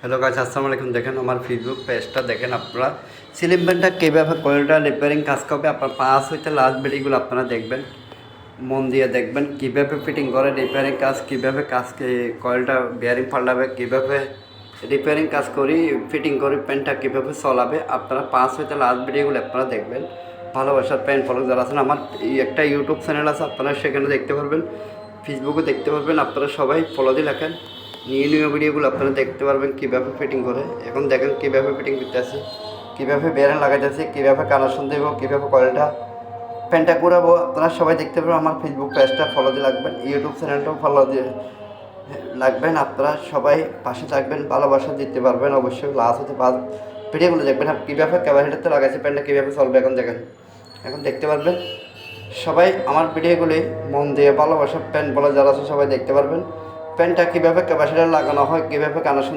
Hello guys, আসসালামু আলাইকুম। দেখেন আমার ফেসবুক পেজটা দেখেন আপনারা। সিলিং ফ্যানটা কীভাবে কয়েলটা রিপেয়ারিং কাজ করবে আপনার পাঁচ হইতে লাস্ট ভিডিওগুলো আপনারা দেখবেন, মন দিয়ে দেখবেন কীভাবে ফিটিং করে রিপেয়ারিং কাজ, কীভাবে কাজকে কয়েলটা বেয়ারিং পাল্টাবে, কীভাবে রিপেয়ারিং কাজ করি ফিটিং করি প্যান্টটা কীভাবে চলাবে। আপনারা পাঁচ হইতে লাস্ট ভিডিওগুলো আপনারা দেখবেন। ভালোবাসার প্যান্ট ফলো যারা আছেন, আমার একটা ইউটিউব চ্যানেল আছে, আপনারা সেখানে দেখতে পারবেন, ফেসবুকে দেখতে পারবেন। আপনারা সবাই ফলো দিয়ে রাখেন, নিউ ভিডিওগুলো আপনারা দেখতে পারবেন কীভাবে ফিটিং করে। এখন দেখেন কীভাবে ফিটিং করতে আসি, কীভাবে বেয়ারিং লাগাইতেছি, কীভাবে কানেকশন দেবো, কীভাবে কয়েলটা প্যান্টটা ঘুরাবো। আপনারা সবাই দেখতে পারবেন। আমার ফেসবুক পেজটা ফলো দিয়ে রাখবেন, ইউটিউব চ্যানেলটাও ফলো দিয়ে রাখবেন। আপনারা সবাই পাশে থাকবেন, ভালোবাসা দিতে পারবেন। অবশ্যই লাস্ট হতে ভিডিওগুলো দেখবেন আর কীভাবে ক্যাপাসিটিতে লাগাইছে প্যান্টটা কীভাবে চলবে এখন দেখেন, এখন দেখতে পারবেন। সবাই আমার ভিডিওগুলি মন দিয়ে ভালোবাসা প্যান্ট বলে যারা আছে সবাই দেখতে পারবেন প্যান্টটা কীভাবে ক্যাপাসিটার লাগানো হয়, কীভাবে কানেকশন